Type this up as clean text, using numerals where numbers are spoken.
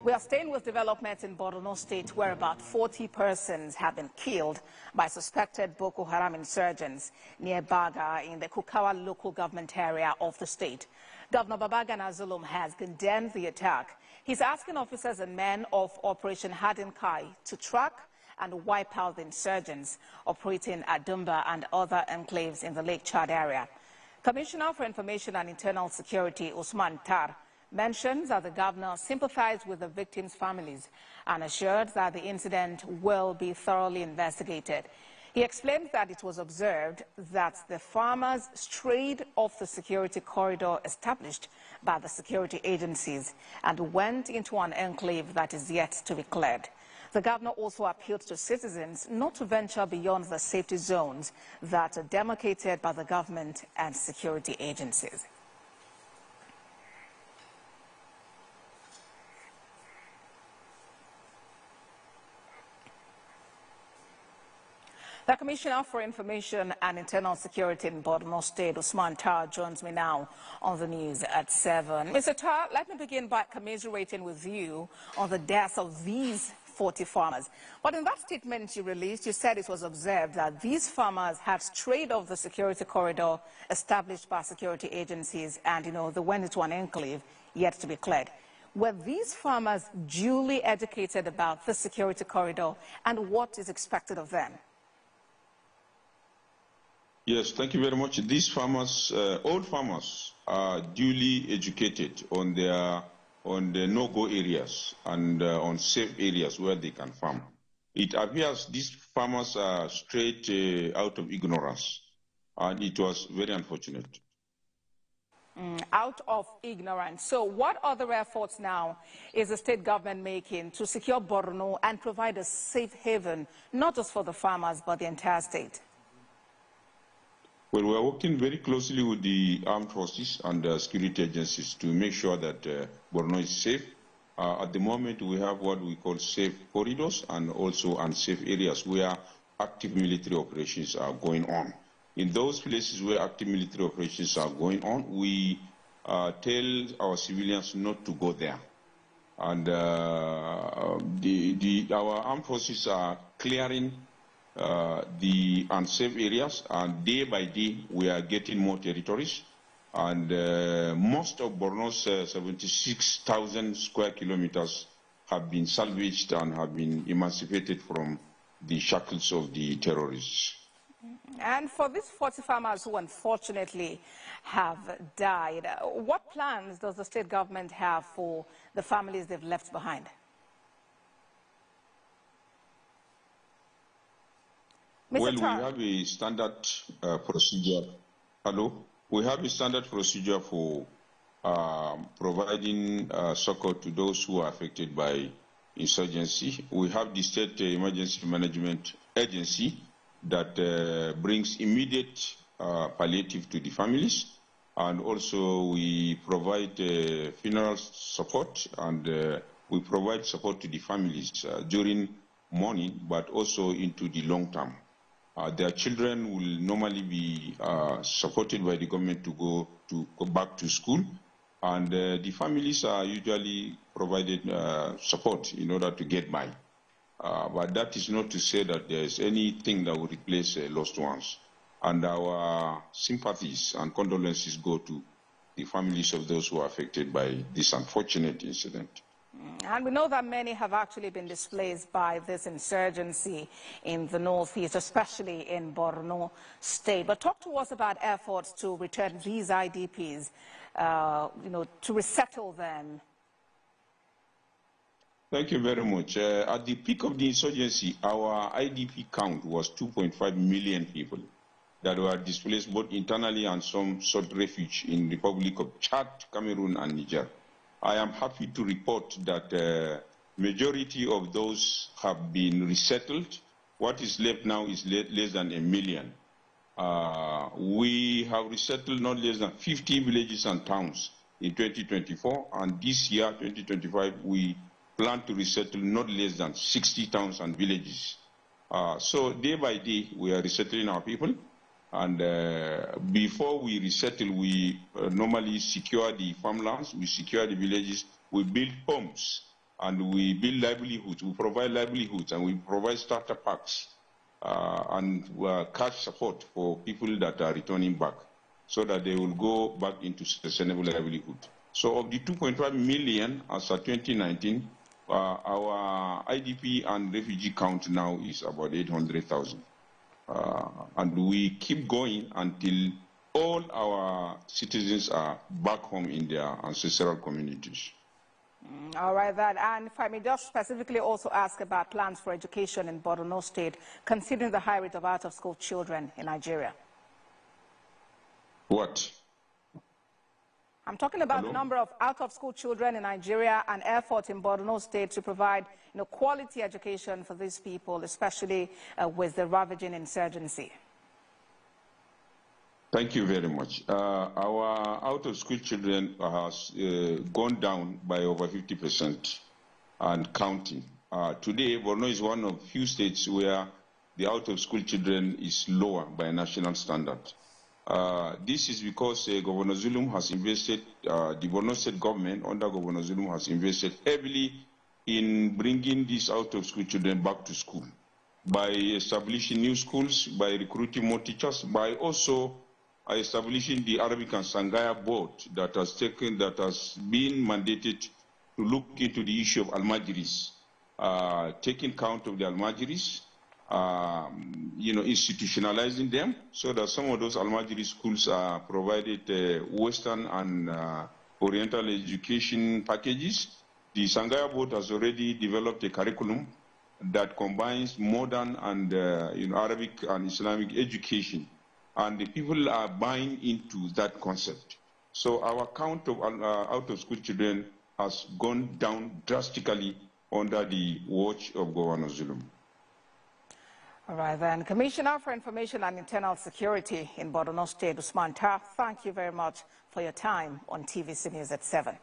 We are staying with developments in Borno State, where about 40 persons have been killed by suspected Boko Haram insurgents near Baga in the Kukawa Local Government Area of the state. Governor Babagana Zulum has condemned the attack. He's asking officers and men of Operation Harden Kai to track and wipe out the insurgents operating at Dumba and other enclaves in the Lake Chad area. Commissioner for Information and Internal Security, Usman Tar, mentions that the governor sympathized with the victims' families and assured that the incident will be thoroughly investigated. He explained that it was observed that the farmers strayed off the security corridor established by the security agencies and went into an enclave that is yet to be cleared. The governor also appealed to citizens not to venture beyond the safety zones that are demarcated by the government and security agencies. The Commissioner for Information and Internal Security in Borno State, Usman Tar, joins me now on the news at 7. Mr. Tar, let me begin by commiserating with you on the death of these 40 farmers. But in that statement you released, you said it was observed that these farmers had strayed off the security corridor established by security agencies and, they went into an enclave yet to be cleared. Were these farmers duly educated about the security corridor and what is expected of them? Yes, thank you very much. These farmers, old farmers, are duly educated on the no-go areas and on safe areas where they can farm. It appears these farmers are straight out of ignorance, and it was very unfortunate. Out of ignorance. So what other efforts now is the state government making to secure Borno and provide a safe haven, not just for the farmers, but the entire state? Well, we are working very closely with the armed forces and security agencies to make sure that Borno is safe. At the moment, we have what we call safe corridors and also unsafe areas where active military operations are going on. In those places where active military operations are going on, we tell our civilians not to go there. And our armed forces are clearing the unsafe areas, and day by day we are getting more territories, and most of Borno's 76,000 square kilometers have been salvaged and have been emancipated from the shackles of the terrorists. And for these 40 farmers who unfortunately have died, what plans does the state government have for the families they've left behind? Well, we have a standard procedure. Hello? We have a standard procedure for providing succor to those who are affected by insurgency. We have the State Emergency Management Agency that brings immediate palliative to the families, and also we provide funeral support, and we provide support to the families during mourning, but also into the long term. Their children will normally be supported by the government to go back to school, and the families are usually provided support in order to get by. But that is not to say that there is anything that will replace lost ones. And our sympathies and condolences go to the families of those who are affected by this unfortunate incident. And we know that many have actually been displaced by this insurgency in the northeast, especially in Borno State. But talk to us about efforts to return these IDPs, to resettle them. Thank you very much. At the peak of the insurgency, our IDP count was 2.5 million people that were displaced both internally and some sought refuge in the Republic of Chad, Cameroon, and Niger. I am happy to report that majority of those have been resettled. What is left now is less than 1 million. We have resettled not less than 50 villages and towns in 2024, and this year, 2025, we plan to resettle not less than 60 towns and villages. So day by day, we are resettling our people. And before we resettle, we normally secure the farmlands, we secure the villages, we build homes and we build livelihoods, we provide livelihoods, and we provide starter packs and cash support for people that are returning back so that they will go back into sustainable livelihood. So of the 2.5 million as of 2019, our IDP and refugee count now is about 800,000. And we keep going until all our citizens are back home in their ancestral communities. All right, then. And if I may just specifically also ask about plans for education in Borno State, considering the high rate of out-of-school children in Nigeria. What? I'm talking about the number of out-of-school children in Nigeria and effort in Borno State to provide quality education for these people, especially with the ravaging insurgency. Thank you very much. Our out-of-school children has gone down by over 50% and counting. Today, Borno is one of few states where the out-of-school children is lower by national standard. This is because Governor Zulum has invested, the Borno State Government under Governor Zulum has invested heavily in bringing these out-of-school children back to school by establishing new schools, by recruiting more teachers, by also establishing the Arabic and Sangaya board that has been mandated to look into the issue of Almajiris, taking count of the Almajiris, institutionalizing them so that some of those Almajiri schools are provided Western and Oriental education packages. The Sangaya board has already developed a curriculum that combines modern and Arabic and Islamic education, and the people are buying into that concept. So our count of out-of-school children has gone down drastically under the watch of Governor Zulum. All right, then. Commissioner for Information and Internal Security in Borno State, Usman Tar, thank you very much for your time on TVC News at 7.